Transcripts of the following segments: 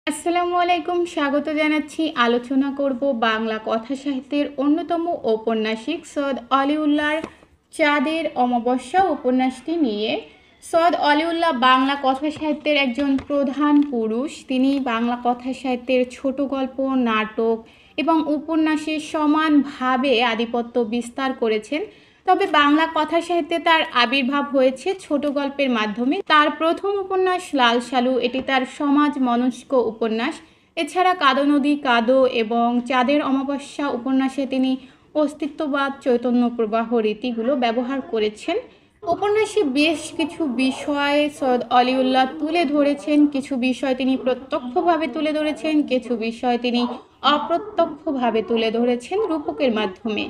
আসসালামু আলাইকুম। স্বাগত জানাচ্ছি। আলোচনা করব বাংলা কথা সাহিত্যের অন্যতম ঔপন্যাসিক সৈয়দ অলিউল্লাহর চাঁদের অমাবস্যা উপন্যাসটি নিয়ে। সৈয়দ অলিউল্লাহ বাংলা কথা সাহিত্যের একজন প্রধান পুরুষ। তিনি বাংলা কথা সাহিত্যের ছোট গল্প, নাটক এবং উপন্যাসে সমানভাবে আধিপত্য বিস্তার করেছেন। তবে বাংলা কথা সাহিত্যে তার আবির্ভাব হয়েছে ছোট গল্পের মাধ্যমে। তার প্রথম উপন্যাস লাল সালু, এটি তার সমাজ মনস্ক উপন্যাস। এছাড়া কাদো নদী কাদো এবং চাঁদের অমাবস্যা উপন্যাসে তিনি অস্তিত্ববাদ, চৈতন্য প্রবাহ রীতিগুলো ব্যবহার করেছেন। উপন্যাসে বেশ কিছু বিষয় সৈয়দ অলিউল্লাহ তুলে ধরেছেন। কিছু বিষয় তিনি প্রত্যক্ষভাবে তুলে ধরেছেন, কিছু বিষয় তিনি অপ্রত্যক্ষভাবে তুলে ধরেছেন রূপকের মাধ্যমে।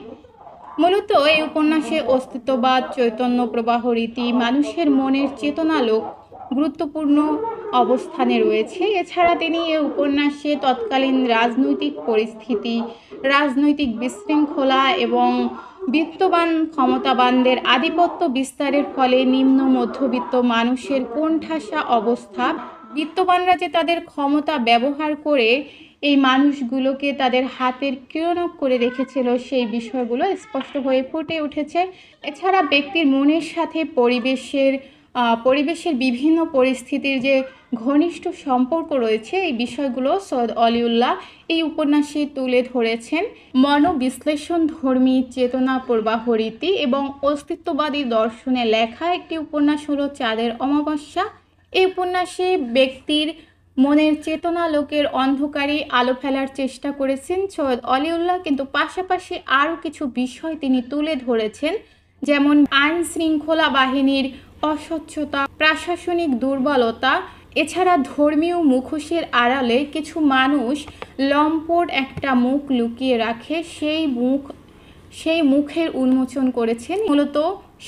মূলত এই উপন্যাসে অস্তিত্ববাদ, চৈতন্য প্রবাহ রীতি, মানুষের মনের চেতনালোক গুরুত্বপূর্ণ অবস্থানে রয়েছে। এছাড়া তিনি এই উপন্যাসে তৎকালীন রাজনৈতিক পরিস্থিতি, রাজনৈতিক বিশৃঙ্খলা এবং বিত্তবান ক্ষমতাবানদের আধিপত্য বিস্তারের ফলে নিম্ন মধ্যবিত্ত মানুষের কোণঠাসা অবস্থা, বিত্তবানরা যে তাদের ক্ষমতা ব্যবহার করে এই মানুষগুলোকে তাদের হাতের ক্রিয়নক করে রেখেছিল, সেই বিষয়গুলো স্পষ্ট হয়ে ফুটে উঠেছে। এছাড়া ব্যক্তির মনের সাথে পরিবেশের বিভিন্ন পরিস্থিতির যে ঘনিষ্ঠ সম্পর্ক রয়েছে, এই বিষয়গুলো সৈয়দ অলিউল্লাহ এই উপন্যাসে তুলে ধরেছেন। মনোবিশ্লেষণ ধর্মী চেতনা প্রবাহ রীতি এবং অস্তিত্ববাদী দর্শনে লেখা একটি উপন্যাস হলো চাঁদের অমাবস্যা। এই উপন্যাসে ব্যক্তির মনের চেতনা লোকের অন্ধকারে আলো ফেলার চেষ্টা করেছেন সৈয়দ অলিউল্লাহ, কিন্তু পাশাপাশি আরও কিছু বিষয় তিনি তুলে ধরেছেন, যেমন আইন শৃঙ্খলা বাহিনীর অস্বচ্ছতা, প্রশাসনিক দুর্বলতা। এছাড়া ধর্মীয় মুখোশের আড়ালে কিছু মানুষ লম্পট একটা মুখ লুকিয়ে রাখে, সেই মুখের উন্মোচন করেছেন। মূলত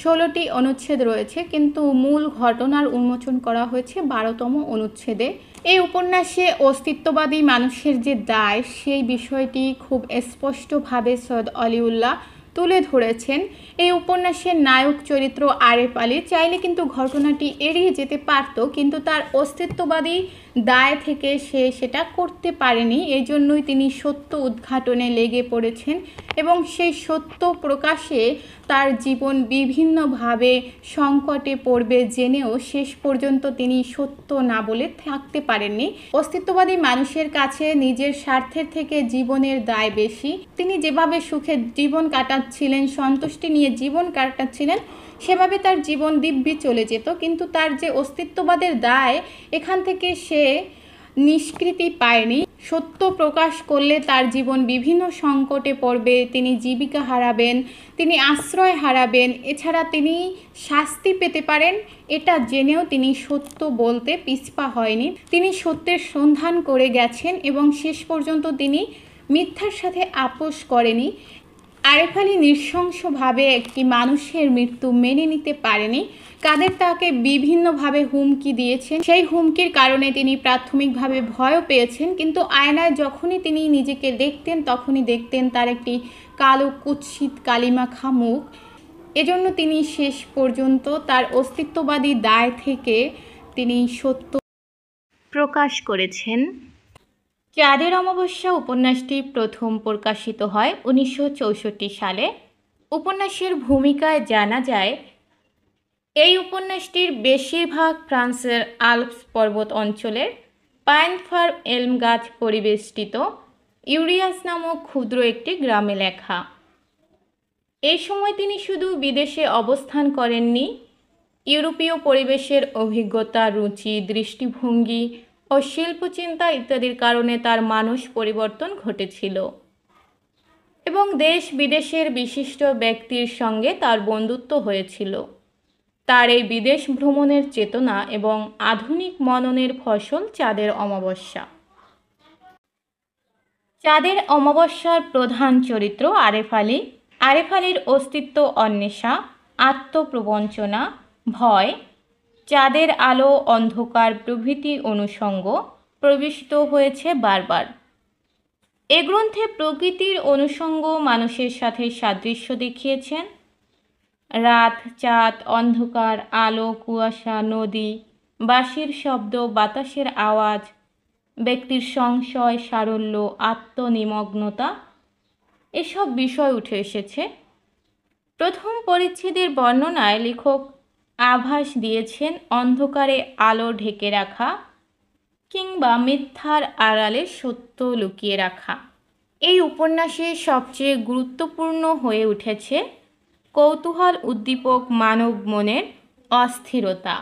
16টি অনুচ্ছেদ রয়েছে, কিন্তু মূল ঘটনার উন্মোচন করা হয়েছে 12তম অনুচ্ছেদে। এই উপন্যাসে অস্তিত্ববাদী মানুষের যে দায়, সেই বিষয়টি খুব স্পষ্টভাবে সৈয়দ অলিউল্লাহ তুলে ধরেছেন। এই উপন্যাসের নায়ক চরিত্র আরেফ আলী চাইলে কিন্তু ঘটনাটি এড়িয়ে যেতে পারত, কিন্তু তার অস্তিত্ববাদী দায় থেকে সে সেটা করতে পারেনি। এই জন্যই তিনি সত্য উদ্ঘাটনে লেগে পড়েছেন এবং সেই সত্য প্রকাশে তার জীবন বিভিন্নভাবে সংকটে পড়বে জেনেও শেষ পর্যন্ত তিনি সত্য না বলে থাকতে পারেননি। অস্তিত্ববাদী মানুষের কাছে নিজের স্বার্থের থেকে জীবনের দায় বেশি। তিনি যেভাবে সুখে জীবন কাটাচ্ছিলেন, সন্তুষ্টি নিয়ে জীবন কাটাচ্ছিলেন, সেভাবে তার জীবন দিব্যি চলে যেত, কিন্তু তার যে অস্তিত্ববাদের দায়, এখান থেকে সে নিষ্কৃতি পায়নি। সত্য প্রকাশ করলে তার জীবন বিভিন্ন সংকটে পড়বে, তিনি জীবিকা হারাবেন, তিনি আশ্রয় হারাবেন, এছাড়া তিনি শাস্তি পেতে পারেন। এটা জেনেও তিনি সত্য বলতে পিছপা হয়নি। তিনি সত্যের সন্ধান করে গেছেন এবং শেষ পর্যন্ত তিনি মিথ্যার সাথে আপোষ করেনি। আরেফ আলী নৃশংসভাবে একটি মানুষের মৃত্যু মেনে নিতে পারেনি। কাদের তাকে বিভিন্নভাবে হুমকি দিয়েছেন, সেই হুমকির কারণে তিনি প্রাথমিকভাবে ভয়ও পেয়েছেন, কিন্তু আয়নায় যখনই তিনি নিজেকে দেখতেন, তখনই দেখতেন তার একটি কালো কুৎসিত কালিমাখা মুখ। এজন্য তিনি শেষ পর্যন্ত তার অস্তিত্ববাদী দায় থেকে তিনি সত্য প্রকাশ করেছেন। চাঁদের অমাবস্যা উপন্যাসটি প্রথম প্রকাশিত হয় 1964 সালে। উপন্যাসের ভূমিকায় জানা যায়, এই উপন্যাসটির বেশিরভাগ ফ্রান্সের আল্পস পর্বত অঞ্চলের পাইন ফার্ম এলম গাছ পরিবেষ্টিত ইউরিয়াস নামক ক্ষুদ্র একটি গ্রামে লেখা। এই সময় তিনি শুধু বিদেশে অবস্থান করেননি, ইউরোপীয় পরিবেশের অভিজ্ঞতা, রুচি, দৃষ্টিভঙ্গি ও শিল্পচিন্তা ইত্যাদির কারণে তার মানস পরিবর্তন ঘটেছিল এবং দেশ বিদেশের বিশিষ্ট ব্যক্তির সঙ্গে তার বন্ধুত্ব হয়েছিল। তার এই বিদেশ ভ্রমণের চেতনা এবং আধুনিক মননের ফসল চাঁদের অমাবস্যা। চাঁদের অমাবস্যার প্রধান চরিত্র আরেফ আলী। আরেফ আলীর অস্তিত্ব অন্বেষা, আত্মপ্রবঞ্চনা, ভয়, চাঁদের আলো, অন্ধকার প্রভৃতি অনুষঙ্গ প্রবিষ্ট হয়েছে বারবার। এ গ্রন্থে প্রকৃতির অনুষঙ্গ মানুষের সাথে সাদৃশ্য দেখিয়েছেন। রাত, চাঁদ, অন্ধকার, আলো, কুয়াশা, নদী, বাঁশির শব্দ, বাতাসের আওয়াজ, ব্যক্তির সংশয়, সারল্য, আত্মনিমগ্নতা এসব বিষয় উঠে এসেছে। প্রথম পরিচ্ছেদের বর্ণনায় লেখক আভাস দিয়েছেন অন্ধকারে আলো ঢেকে রাখা কিংবা মিথ্যার আড়ালে সত্য লুকিয়ে রাখা। এই উপন্যাসে সবচেয়ে গুরুত্বপূর্ণ হয়ে উঠেছে কৌতূহল উদ্দীপক মানব মনের অস্থিরতা।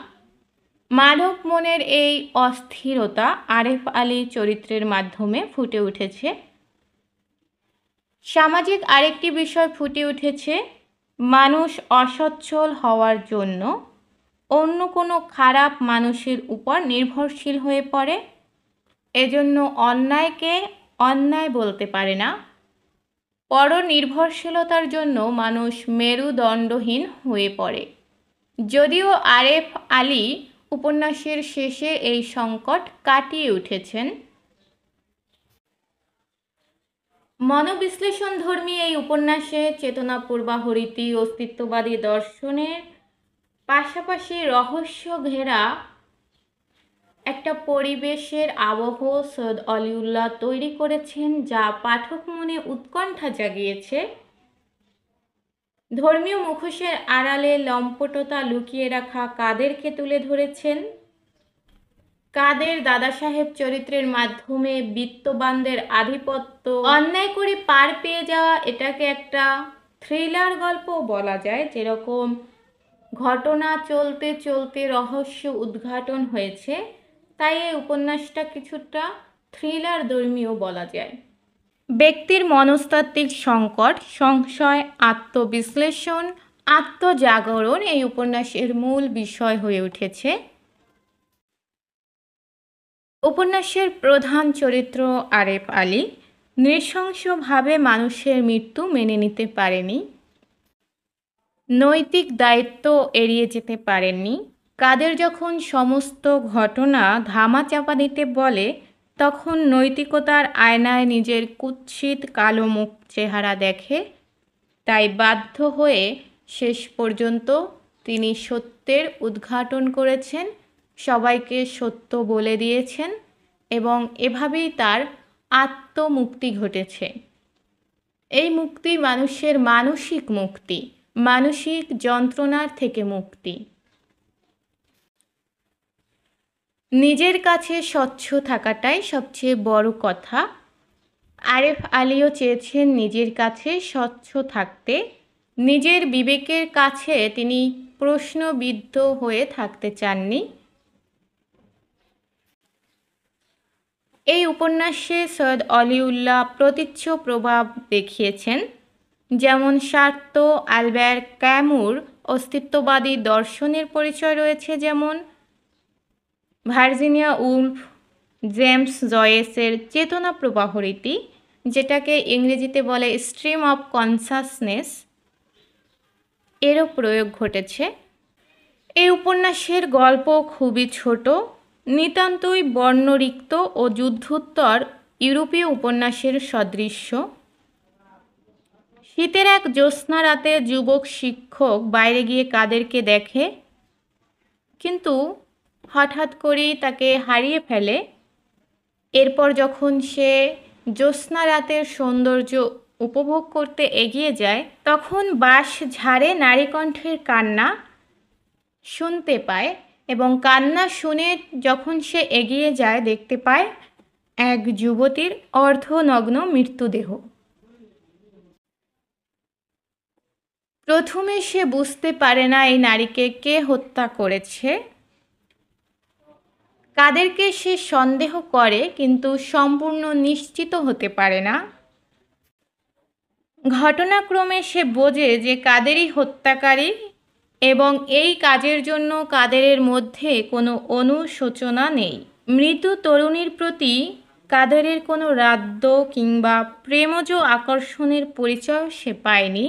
মানব মনের এই অস্থিরতা আরেফ আলী চরিত্রের মাধ্যমে ফুটে উঠেছে। সামাজিক আরেকটি বিষয় ফুটে উঠেছে, মানুষ অসচ্ছল হওয়ার জন্য অন্য কোনো খারাপ মানুষের উপর নির্ভরশীল হয়ে পড়ে। এজন্য অন্যায়কে অন্যায় বলতে পারে না। পরনির্ভরশীলতার জন্য মানুষ মেরুদণ্ডহীন হয়ে পড়ে। যদিও আরেফ আলী উপন্যাসের শেষে এই সংকট কাটিয়ে উঠেছেন। মনোবিশ্লেষণধর্মী এই উপন্যাসে চেতনা প্রবাহ রীতি, অস্তিত্ববাদী দর্শনের পাশাপাশি রহস্য ঘেরা একটা পরিবেশের আবহ সৈয়দ অলিউল্লাহ তৈরি করেছেন, যা পাঠক মনে উৎকণ্ঠা জাগিয়েছে। ধর্মীয় মুখোশের আড়ালে লম্পটতা লুকিয়ে রাখা কাদেরকে তুলে ধরেছেন। কাদের দাদা সাহেব চরিত্রের মাধ্যমে বিত্তবানদের আধিপত্য, অন্যায় করে পার পেয়ে যাওয়া, এটাকে একটা থ্রিলার গল্প বলা যায়। যেরকম ঘটনা চলতে চলতে রহস্য উদ্ঘাটন হয়েছে, তাই এই উপন্যাসটা কিছুটা থ্রিলার ধর্মীয় বলা যায়। ব্যক্তির মনস্তাত্ত্বিক সংকট, সংশয়, আত্মবিশ্লেষণ, আত্মজাগরণ এই উপন্যাসের মূল বিষয় হয়ে উঠেছে। উপন্যাসের প্রধান চরিত্র আরেফ আলী নৃশংসভাবে মানুষের মৃত্যু মেনে নিতে পারেনি, নৈতিক দায়িত্ব এড়িয়ে যেতে পারেননি। কাদের যখন সমস্ত ঘটনা ধামাচাপা দিতে বলে, তখন নৈতিকতার আয়নায় নিজের কুৎসিত কালো মুখ চেহারা দেখে। তাই বাধ্য হয়ে শেষ পর্যন্ত তিনি সত্যের উদ্ঘাটন করেছেন, সবাইকে সত্য বলে দিয়েছেন এবং এভাবেই তার আত্মমুক্তি ঘটেছে। এই মুক্তি মানুষের মানসিক মুক্তি, মানসিক যন্ত্রণার থেকে মুক্তি। নিজের কাছে স্বচ্ছ থাকাটাই সবচেয়ে বড় কথা। আরেফ আলীও চেয়েছেন নিজের কাছে স্বচ্ছ থাকতে। নিজের বিবেকের কাছে তিনি প্রশ্নবিদ্ধ হয়ে থাকতে চাননি। এই উপন্যাসে সৈয়দ অলিউল্লাহ প্রতীচ্য প্রভাব দেখিয়েছেন। যেমন সার্ত্র, আলব্যের ক্যামুর অস্তিত্ববাদী দর্শনের পরিচয় রয়েছে, যেমন ভার্জিনিয়া উলফ, জেমস জয়েসের চেতনা প্রবাহ রীতি, যেটাকে ইংরেজিতে বলে স্ট্রিম অফ কনসাসনেস, এরও প্রয়োগ ঘটেছে। এই উপন্যাসের গল্প খুবই ছোট, নিতান্তই বর্ণরিক্ত ও যুদ্ধোত্তর ইউরোপীয় উপন্যাসের সদৃশ্য। শীতের এক জ্যোৎস্না রাতে যুবক শিক্ষক বাইরে গিয়ে কাদেরকে দেখে, কিন্তু হঠাৎ করেই তাকে হারিয়ে ফেলে। এরপর যখন সে জ্যোৎস্না রাতের সৌন্দর্য উপভোগ করতে এগিয়ে যায়, তখন বাঁশ ঝাড়ে নারীকণ্ঠের কান্না শুনতে পায় এবং কান্না শুনে যখন সে এগিয়ে যায়, দেখতে পায় এক যুবতীর অর্ধনগ্ন মৃত্যুদেহ। প্রথমে সে বুঝতে পারে না এই নারীকে কে হত্যা করেছে। কাদেরকে সে সন্দেহ করে, কিন্তু সম্পূর্ণ নিশ্চিত হতে পারে না। ঘটনাক্রমে সে বোঝে যে কাদেরই হত্যাকারী এবং এই কাজের জন্য কাদেরের মধ্যে কোনো অনুশোচনা নেই। মৃত তরুণীর প্রতি কাদেরের কোনো রাদ্য কিংবা প্রেমজ আকর্ষণের পরিচয় সে পায়নি।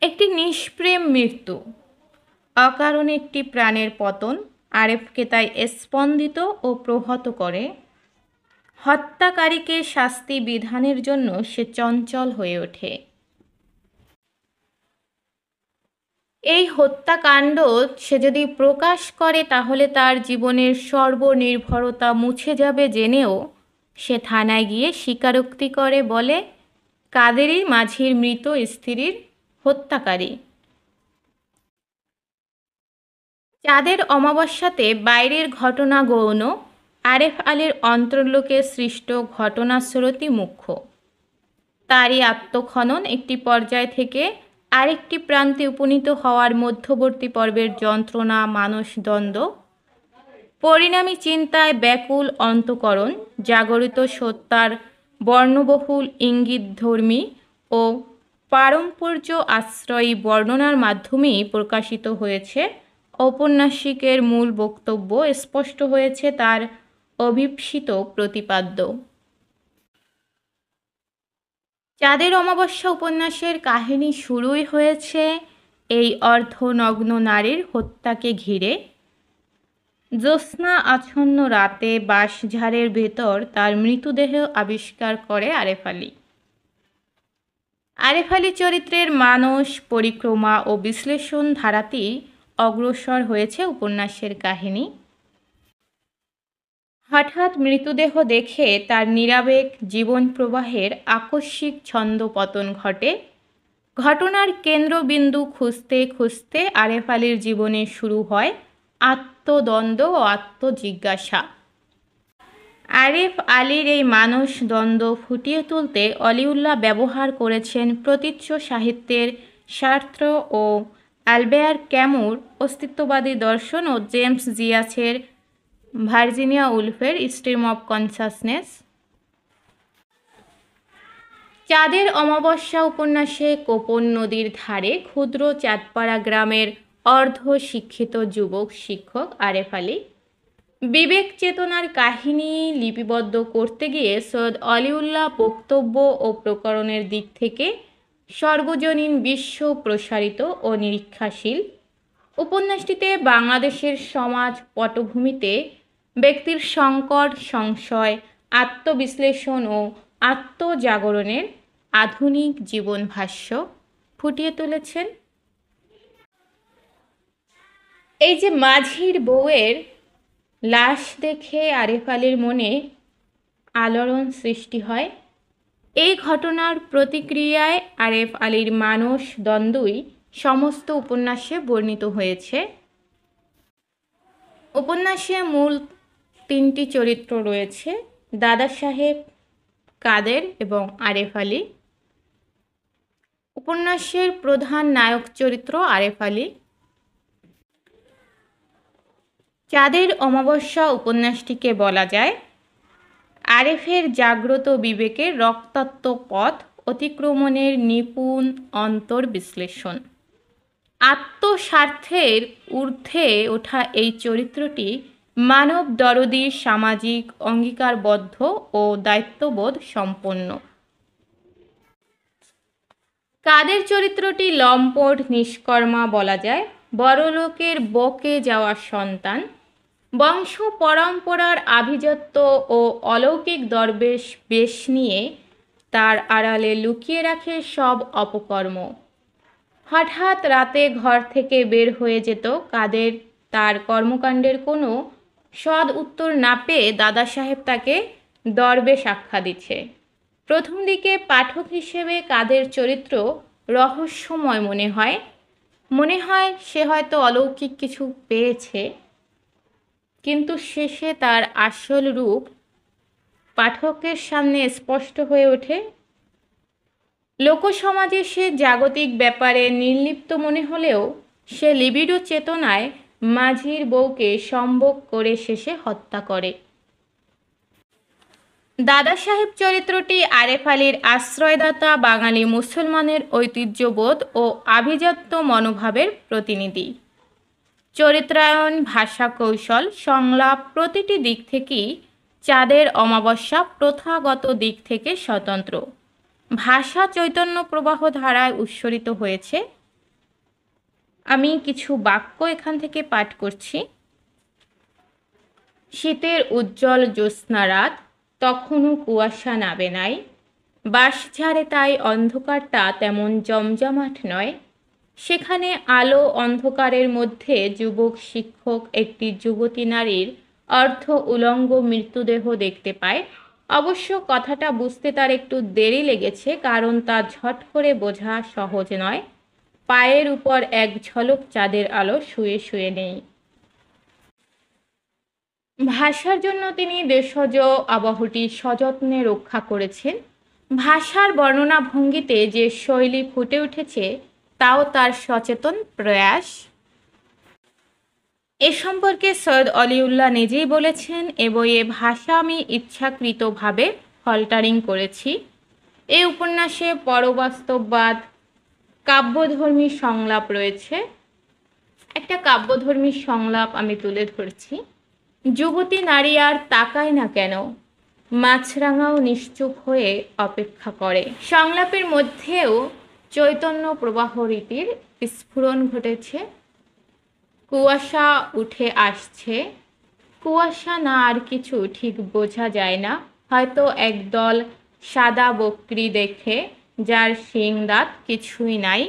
একটি নিষ্প্রেম মৃত্যু, অকারণে একটি প্রাণের পতন আরেফকে তাই স্পন্দিত ও প্রহত করে। হত্যাকারীকে শাস্তি বিধানের জন্য সে চঞ্চল হয়ে ওঠে। এই হত্যাকাণ্ড সে যদি প্রকাশ করে তাহলে তার জীবনের সর্বনির্ভরতা মুছে যাবে জেনেও সে থানায় গিয়ে স্বীকারোক্তি করে, বলে কাদেরই মাঝির মৃত স্ত্রীর হত্যাকারী। চাঁদের অমাবস্যাতে বাইরের ঘটনা গৌণ, আরেফ আলীর অন্তর্লোকে সৃষ্ট ঘটনাস্রোতই মুখ্য। তারই আত্মখনন একটি পর্যায় থেকে আরেকটি প্রান্তে উপনীত হওয়ার মধ্যবর্তী পর্বের যন্ত্রণা, মানসদ্বন্দ্ব, পরিণামী চিন্তায় ব্যাকুল অন্তঃকরণ, জাগরিত সত্তার বর্ণবহুল ইঙ্গিতধর্মী ও পারম্পর্য আশ্রয়ী বর্ণনার মাধ্যমেই প্রকাশিত হয়েছে। ঔপন্যাসিকের মূল বক্তব্য স্পষ্ট হয়েছে তার অভীপ্সিত প্রতিপাদ্য। চাঁদের অমাবস্যা উপন্যাসের কাহিনী শুরুই হয়েছে এই অর্ধনগ্ন নারীর হত্যাকে ঘিরে। জ্যোৎস্না আচ্ছন্ন রাতে বাঁশঝাড়ের ভেতর তার মৃতদেহ আবিষ্কার করে আরেফ আলী। আরেফ আলী চরিত্রের মানস পরিক্রমা ও বিশ্লেষণ ধারাতেই অগ্রসর হয়েছে উপন্যাসের কাহিনী। হঠাৎ মৃতদেহ দেখে তার নিরাবেগ জীবন প্রবাহের আকস্মিক ছন্দপতন ঘটে। ঘটনার কেন্দ্রবিন্দু খুঁজতে খুঁজতে আরেফ আলীর জীবনে শুরু হয় আত্মদ্বন্দ্ব ও আত্মজিজ্ঞাসা। আরেফ আলীর এই মানসদ্বন্দ্ব ফুটিয়ে তুলতে অলিউল্লাহ ব্যবহার করেছেন প্রতীচ্য সাহিত্যের সার্ত্র ও আলবেয়ার ক্যামুর অস্তিত্ববাদী দর্শন ও জেমস জিয়াসের ভার্জিনিয়া উলফের স্ট্রিম অফ কনসাসনেস। চাঁদের অমাবস্যা উপন্যাসে কোপন নদীর ধারে ক্ষুদ্র চাঁদপাড়া গ্রামের অর্ধ শিক্ষিত যুবক শিক্ষক আরেফ আলী বিবেক চেতনার কাহিনী লিপিবদ্ধ করতে গিয়ে সৈয়দ অলিউল্লাহ বক্তব্য ও প্রকরণের দিক থেকে সর্বজনীন বিশ্ব প্রসারিত ও নিরীক্ষাশীল। উপন্যাসটিতে বাংলাদেশের সমাজ পটভূমিতে ব্যক্তির সংকট, সংশয়, আত্মবিশ্লেষণ ও আত্মজাগরণের আধুনিক জীবন ভাষ্য ফুটিয়ে তুলেছেন। এই যে মাঝির বউয়ের লাশ দেখে আরেফ আলীর মনে আলোড়ন সৃষ্টি হয়, এই ঘটনার প্রতিক্রিয়ায় আরেফ আলীর মানস দ্বন্দ্বই সমস্ত উপন্যাসে বর্ণিত হয়েছে। উপন্যাসে মূল তিনটি চরিত্র রয়েছে, দাদা সাহেব, কাদের এবং আরেফ আলী। উপন্যাসের প্রধান নায়ক চরিত্র আরেফ আলী। চাঁদের অমাবস্যা উপন্যাসটিকে বলা যায় আরেফের জাগ্রত বিবেকের রক্তাক্ত পথ অতিক্রমণের নিপুণ অন্তর্বিশ্লেষণ। আত্মস্বার্থের ঊর্ধ্বে ওঠা এই চরিত্রটি মানব দরদী, সামাজিক অঙ্গীকারবদ্ধ ও দায়িত্ববোধ সম্পন্ন। কাদের চরিত্রটি লম্পট নিষ্কর্মা বলা যায়, বড়লোকের বকে যাওয়া সন্তান, বংশ পরম্পরার আভিজাত্য ও অলৌকিক দরবেশ বেশ নিয়ে তার আড়ালে লুকিয়ে রাখে সব অপকর্ম। হঠাৎ রাতে ঘর থেকে বের হয়ে যেত কাদের, তার কর্মকাণ্ডের কোনো সদ উত্তর না পেয়ে দাদা সাহেব তাকে দরবেশ আখ্যা দিচ্ছে। প্রথম দিকে পাঠক হিসেবে কাদের চরিত্র রহস্যময় মনে হয় সে হয়তো অলৌকিক কিছু পেয়েছে, কিন্তু শেষে তার আসল রূপ পাঠকের সামনে স্পষ্ট হয়ে ওঠে। লোকসমাজে সে জাগতিক ব্যাপারে নির্লিপ্ত মনে হলেও সে লিবিডো চেতনায় মাঝির বউকে সম্ভোগ করে শেষে হত্যা করে। দাদা সাহেব চরিত্রটি আরেফ আলীর আশ্রয়দাতা বাঙালি মুসলমানের ঐতিহ্যবোধ ও আভিজাত্য মনোভাবের প্রতিনিধি। চরিত্রায়ন, ভাষা কৌশল, সংলাপ প্রতিটি দিক থেকেই চাঁদের অমাবস্যা প্রথাগত দিক থেকে স্বতন্ত্র। ভাষা চৈতন্য প্রবাহ ধারায় উৎসরিত হয়েছে। আমি কিছু বাক্য এখান থেকে পাঠ করছি। শীতের উজ্জ্বল জ্যোৎস্না রাত, তখনও কুয়াশা নাবে নাই, বাঁশঝাড়ে তাই অন্ধকারটা তেমন জমজমাট নয়। সেখানে আলো অন্ধকারের মধ্যে যুবক শিক্ষক একটি যুবতী নারীর অর্ধ উলঙ্গ মৃত্যুদেহ দেখতে পায়। অবশ্য কথাটা বুঝতে তার একটু দেরি লেগেছে, কারণ তা ঝট করে বোঝা সহজ নয়। পায়ের উপর এক ঝলক চাঁদের আলো শুয়ে শুয়ে নেই। ভাষার জন্য তিনি দেশজ আবহটি সযত্নে রক্ষা করেছেন। ভাষার বর্ণনা ভঙ্গিতে যে শৈলী ফুটে উঠেছে তাও তার সচেতন প্রয়াস। এ সম্পর্কে সৈয়দ অলিউল্লাহ নিজেই বলেছেন, এ বইয়ে ভাষা আমি ইচ্ছাকৃতভাবে ফল্টারিং করেছি। এই উপন্যাসে পরবাস্তববাদ, কাব্যধর্মী সংলাপ রয়েছে। একটা কাব্যধর্মী সংলাপ আমি তুলে ধরছি। যুবতী নারী আর তাকায় না কেন, মাছরাঙাও নিশ্চুপ হয়ে অপেক্ষা করে। সংলাপের মধ্যেও চৈতন্য প্রবাহ রীতির স্ফুরণ ঘটেছে। কুয়াশা উঠে আসছে, কুয়াশা না আর কিছু ঠিক বোঝা যায় না, হয়তো একদল সাদা বকরি দেখে যার শিং দাঁত কিছুই নাই।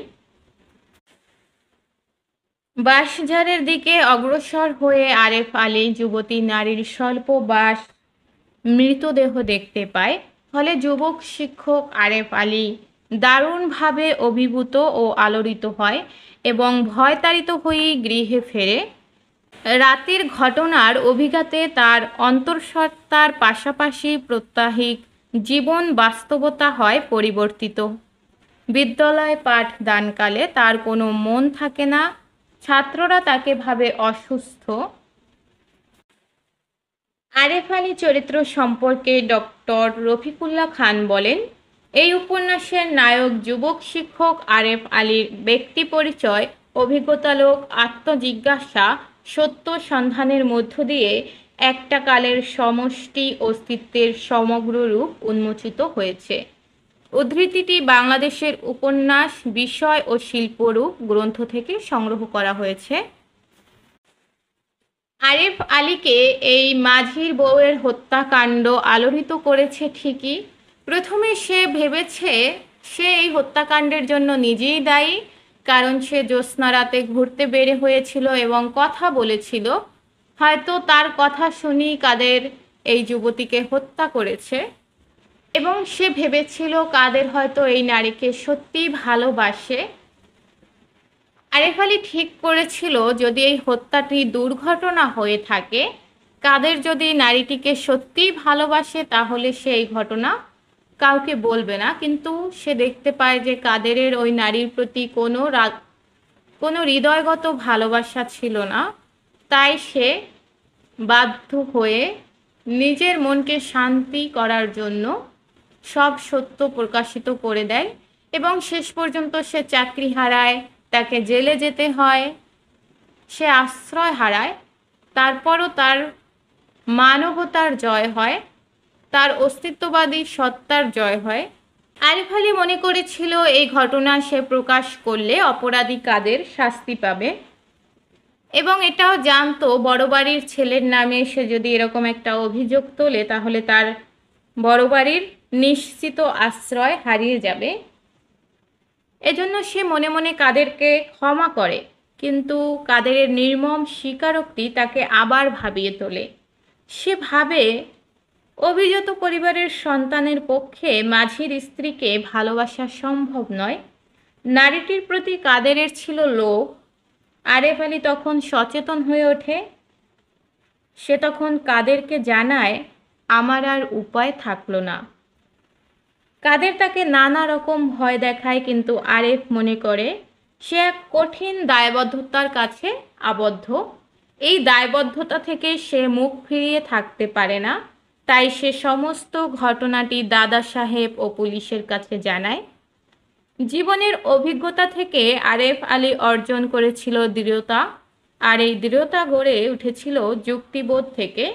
বাঁশঝাড়ের দিকে অগ্রসর হয়ে আরেফ আলী যুবতী নারীর স্বল্প বাস মৃতদেহ দেখতে পায়। ফলে যুবক শিক্ষক আরেফ আলী দারুণভাবে অভিভূত ও আলোড়িত হয় এবং ভয়তাড়িত হয়েই গৃহে ফেরে। রাতের ঘটনার অভিঘাতে তার অন্তঃসত্ত্বার পাশাপাশি প্রত্যাহিক জীবন বাস্তবতা হয় পরিবর্তিত। বিদ্যালয় পাঠদানকালে তার কোনো মন থাকে না, ছাত্ররা তাকে ভাবে অসুস্থ। আরেফ আলী চরিত্র সম্পর্কে ডক্টর রফিকুল্লাহ খান বলেন, এই উপন্যাসের নায়ক যুবক শিক্ষক আরেফ আলীর ব্যক্তি পরিচয়, অভিজ্ঞতালোক, আত্মজিজ্ঞাসা, সত্য সন্ধানের মধ্য দিয়ে একটা কালের সমষ্টি অস্তিত্বের সমগ্র রূপ উন্মোচিত হয়েছে। উদ্ধৃতিটি বাংলাদেশের উপন্যাস বিষয় ও শিল্পরূপ গ্রন্থ থেকে সংগ্রহ করা হয়েছে। আরেফ আলীকে এই মাঝির বউয়ের হত্যাকাণ্ড আলোড়িত করেছে ঠিকই। প্রথমে সে ভেবেছে সে এই হত্যাকাণ্ডের জন্য নিজেই দায়ী, কারণ সে জ্যোৎস্না রাতে ঘুরতে বের হয়েছিল এবং কথা বলেছিল। হয়তো তার কথা শুনেই কাদের এই যুবতীকে হত্যা করেছে এবং সে ভেবেছিল কাদের হয়তো এই নারীকে সত্যিই ভালোবাসে। আরেফ আলী ঠিক করেছিল যদি এই হত্যাটি দুর্ঘটনা হয়ে থাকে, কাদের যদি নারীটিকে সত্যিই ভালোবাসে তাহলে সে এই ঘটনা কাউকে বলবে না। কিন্তু সে দেখতে পায় যে কাদেরের ওই নারীর প্রতি কোনো হৃদয়গত ভালোবাসা ছিল না। তাই সে বাধ্য হয়ে নিজের মনকে শান্তি করার জন্য সব সত্য প্রকাশিত করে দেয় এবং শেষ পর্যন্ত সে চাকরি হারায়, তাকে জেলে যেতে হয়, সে আশ্রয় হারায়। তারপরও তার মানবতার জয় হয়, তার অস্তিত্ববাদী সত্তার জয় হয়। আরিফ আলী মনে করেছিল এই ঘটনা সে প্রকাশ করলে অপরাধী কাদের শাস্তি পাবে এবং এটাও জানতো বড় বাড়ির ছেলের নামে সে যদি এরকম একটা অভিযোগ তোলে তাহলে তার বড় বাড়ির নিশ্চিত আশ্রয় হারিয়ে যাবে। এজন্য সে মনে মনে কাদেরকে ক্ষমা করে, কিন্তু কাদেরের নির্মম স্বীকারোক্তি তাকে আবার ভাবিয়ে তোলে। সে ভাবে অভিজাত পরিবারের সন্তানের পক্ষে মাঝির স্ত্রীকে ভালোবাসা সম্ভব নয়। নারীটির প্রতি কাদেরের ছিল লোভ। আরেফ আলী তখন সচেতন হয়ে ওঠে। সে তখন কাদেরকে জানায়, আমার আর উপায় থাকলো না। কাদের তাকে নানা রকম ভয় দেখায়, কিন্তু আরেফ মনে করে সে এক কঠিন দায়বদ্ধতার কাছে আবদ্ধ। এই দায়বদ্ধতা থেকে সে মুখ ফিরিয়ে থাকতে পারে না। তাই সে সমস্ত ঘটনাটি দাদা সাহেব ও পুলিশের কাছে জানায়। জীবনের অভিজ্ঞতা থেকে আরেফ আলী অর্জন করেছিল দৃঢ়তা, আর এই দৃঢ়তা গড়ে উঠেছিল যুক্তিবোধ থেকে।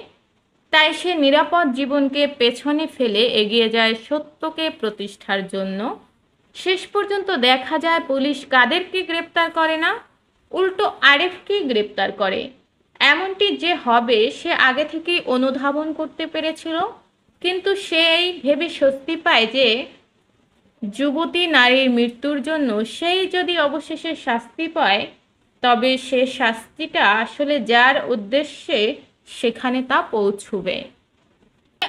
তাই সে নিরাপদ জীবনকে পেছনে ফেলে এগিয়ে যায় সত্যকে প্রতিষ্ঠার জন্য। শেষ পর্যন্ত দেখা যায় পুলিশ কাদেরকে গ্রেপ্তার করে না, উল্টো আরেফকেই গ্রেপ্তার করে। এমনটি যে হবে সে আগে থেকেই অনুধাবন করতে পেরেছিল, কিন্তু সেই ভেবে স্বস্তি পায় যে যুবতী নারীর মৃত্যুর জন্য সেই যদি অবশেষে শাস্তি পায়, তবে সে শাস্তিটা আসলে যার উদ্দেশ্যে সেখানে তা পৌঁছবে।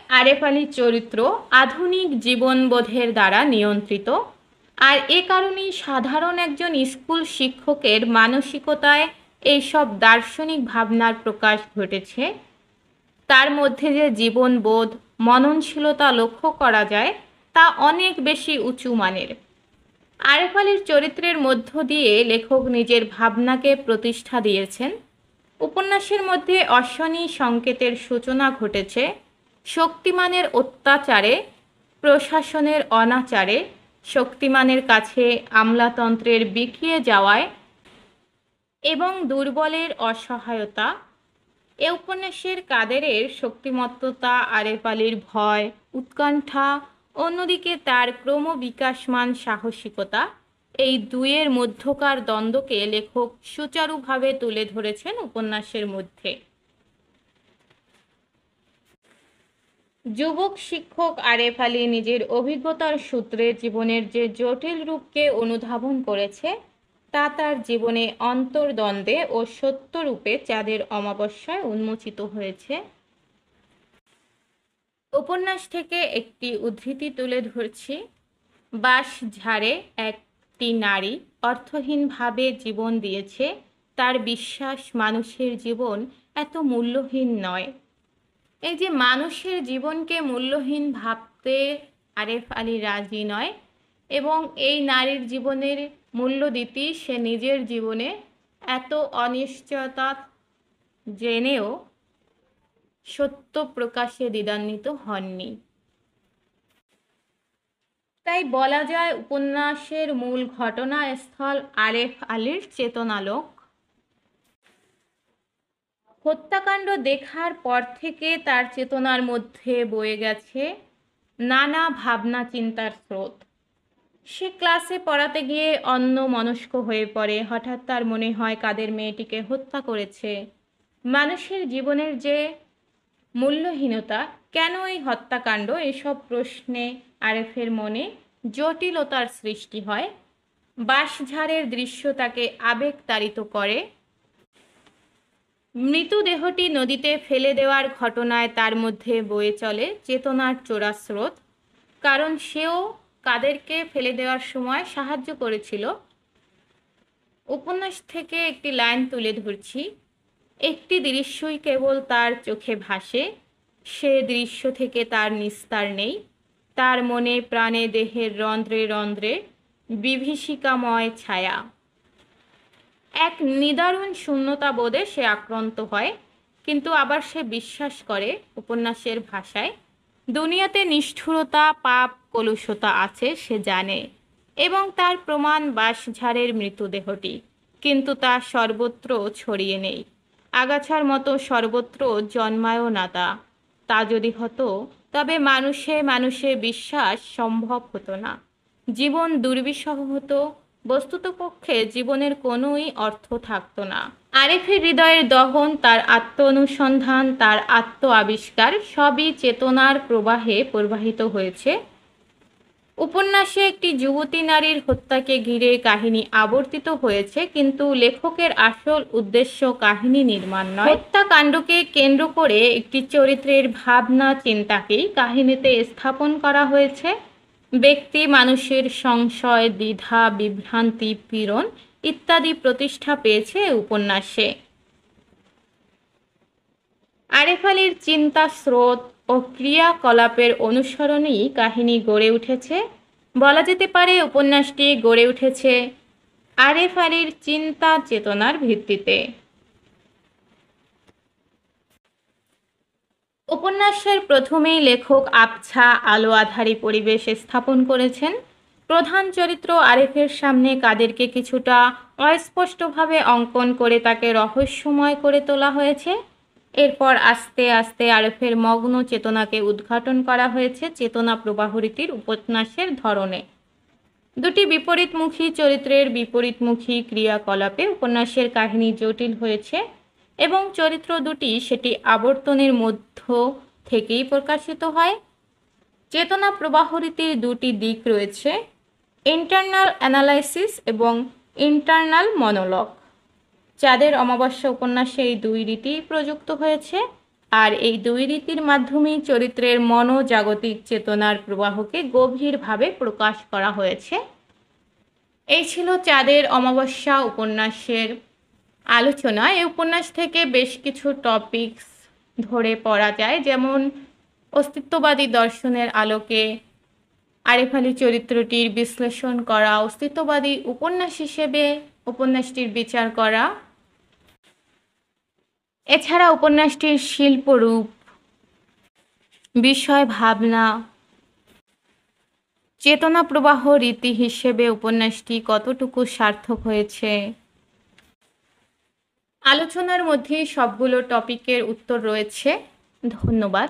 আরেফ আলীর চরিত্র আধুনিক জীবনবোধের দ্বারা নিয়ন্ত্রিত, আর এ কারণেই সাধারণ একজন স্কুল শিক্ষকের মানসিকতায় এইসব দার্শনিক ভাবনার প্রকাশ ঘটেছে। তার মধ্যে যে জীবনবোধ, মননশীলতা লক্ষ্য করা যায় তা অনেক বেশি উঁচু মানের। আরেফ আলীর চরিত্রের মধ্য দিয়ে লেখক নিজের ভাবনাকে প্রতিষ্ঠা দিয়েছেন। উপন্যাসের মধ্যে অশনি সংকেতের সূচনা ঘটেছে শক্তিমানের অত্যাচারে, প্রশাসনের অনাচারে, শক্তিমানের কাছে আমলাতন্ত্রের বিকিয়ে যাওয়ায় এবং দুর্বলের অসহায়তা। এ উপন্যাসের কাদেরের শক্তিমত্ততা, আরেফ আলীর ভয়, উৎকণ্ঠা, অন্যদিকে তার ক্রমবিকাশমান সাহসিকতা, এই দুইয়ের মধ্যকার দ্বন্দ্বকে লেখক সুচারুভাবে তুলে ধরেছেন উপন্যাসের মধ্যে। যুবক শিক্ষক আরেফ আলী নিজের অভিজ্ঞতার সূত্রে জীবনের যে জটিল রূপকে অনুধাবন করেছে তা তার জীবনে অন্তর্দ্বন্দ্বে ও সত্যরূপে চাঁদের অমাবস্যায় উন্মোচিত হয়েছে। উপন্যাস থেকে একটি উদ্ধৃতি তুলে ধরছি। বাঁশঝাড়ে একটি নারী অর্থহীনভাবে জীবন দিয়েছে, তার বিশ্বাস মানুষের জীবন এত মূল্যহীন নয়। এই যে মানুষের জীবনকে মূল্যহীন ভাবতে আরেফ আলী রাজি নয়, এবং এই নারীর জীবনের মূল্য দিতেই সে নিজের জীবনে এত অনিশ্চয়তা জেনেও সত্য প্রকাশে দ্বিধান্বিত হননি। তাই বলা যায় উপন্যাসের মূল ঘটনাস্থল আরেফ আলীর চেতনালোক। হত্যাকাণ্ড দেখার পর থেকে তার চেতনার মধ্যে বয়ে গেছে নানা ভাবনা চিন্তার স্রোত। সে ক্লাসে পড়াতে গিয়ে অন্যমনস্ক হয়ে পড়ে। হঠাৎ তার মনে হয় কাদের মেয়েটিকে হত্যা করেছে। মানুষের জীবনের যে মূল্যহীনতা, কেন এই হত্যাকাণ্ড, এসব প্রশ্নে আরেফের মনে জটিলতার সৃষ্টি হয়। বাঁশঝাড়ের দৃশ্য তাকে আবেগতাড়িত করে। মৃতদেহটি নদীতে ফেলে দেওয়ার ঘটনায় তার মধ্যে বয়ে চলে চেতনার চোরা স্রোত, কারণ সেও কাদেরকে ফেলে দেওয়ার সময় সাহায্য করেছিল। উপন্যাস থেকে একটি লাইন তুলে ধরছি। একটি দৃশ্যই কেবল তার চোখে ভাসে, সে দৃশ্য থেকে তার নিস্তার নেই। তার মনে প্রাণে দেহের রন্ধ্রে রন্ধ্রে বিভীষিকাময় ছায়া। এক নিদারুণ শূন্যতা বোধে সে আক্রান্ত হয়, কিন্তু আবার সে বিশ্বাস করে, উপন্যাসের ভাষায়, দুনিয়াতে নিষ্ঠুরতা, পাপ, কলুষতা আছে সে জানে, এবং তার প্রমাণ বাঁশঝাড়ের মৃতদেহটি। কিন্তু তা সর্বত্র ছড়িয়ে নেই, আগাছার মতো সর্বত্র জন্মায়ও না। তা যদি হতো তবে মানুষে মানুষে বিশ্বাস সম্ভব হতো না, জীবন দুর্বিষহ হতো। বস্তুতপক্ষে জীবনের কোনোই অর্থ থাকতো না। আরেফের হৃদয়ের দহন, তার আত্ম অনুসন্ধান, তার আত্ম আবিষ্কার সবই চেতনার প্রবাহে প্রবাহিত হয়েছে। উপন্যাসে একটি যুবতী নারীর হত্যাকে ঘিরে কাহিনী আবর্তিত হয়েছে, কিন্তু লেখকের আসল উদ্দেশ্য কাহিনী নির্মাণ নয়। হত্যাকাণ্ডকে কেন্দ্র করে একটি চরিত্রের ভাবনা চিন্তাকেই কাহিনীতে স্থাপন করা হয়েছে। ব্যক্তি মানুষের সংশয়, দ্বিধা, বিভ্রান্তি, পীড়ন ইত্যাদি প্রতিষ্ঠা পেয়েছে উপন্যাসে। আরেফ আলীর চিন্তা স্রোত ও ক্রিয়াকলাপের অনুসরণেই কাহিনী গড়ে উঠেছে। বলা যেতে পারে উপন্যাসটি গড়ে উঠেছে আরেফ আলীর চিন্তা চেতনার ভিত্তিতে। উপন্যাসের প্রথমেই লেখক আবছা আলো আধারী পরিবেশ স্থাপন করেছেন। প্রধান চরিত্র আরেফের সামনে কাদেরকে কিছুটা অস্পষ্টভাবে অঙ্কন করে তাকে রহস্যময় করে তোলা হয়েছে। এরপর আস্তে আস্তে আরেফের মগ্ন চেতনাকে উদ্ঘাটন করা হয়েছে চেতনা প্রবাহরীতির উপন্যাসের ধরনে। দুটি বিপরীতমুখী চরিত্রের বিপরীতমুখী ক্রিয়াকলাপে উপন্যাসের কাহিনী জটিল হয়েছে, এবং চরিত্র দুটি সেটি আবর্তনের মধ্য থেকেই প্রকাশিত হয়। চেতনা প্রবাহরীতির দুটি দিক রয়েছে। ইন্টারনাল অ্যানালাইসিস এবং ইন্টারনাল মনোলগ। চাঁদের অমাবস্যা উপন্যাসে এই দুই রীতি প্রযুক্ত হয়েছে, আর এই দুই রীতির মাধ্যমেই চরিত্রের মনোজাগতিক চেতনার প্রবাহকে গভীরভাবে প্রকাশ করা হয়েছে। এই ছিল চাঁদের অমাবস্যা উপন্যাসের আলোচনা। এই উপন্যাস থেকে বেশ কিছু টপিকস ধরে পড়া যায়, যেমন অস্তিত্ববাদী দর্শনের আলোকে আরিফ আলী চরিত্রটির বিশ্লেষণ করা, অস্তিত্ববাদী উপন্যাস হিসেবে উপন্যাসটির বিচার করা, এছাড়া উপন্যাসটির শিল্পরূপ, বিষয় ভাবনা, চেতনা প্রবাহ রীতি হিসেবে উপন্যাসটি কতটুকু সার্থক হয়েছে। আলোচনার মধ্যে সবগুলো টপিকের উত্তর রয়েছে। ধন্যবাদ।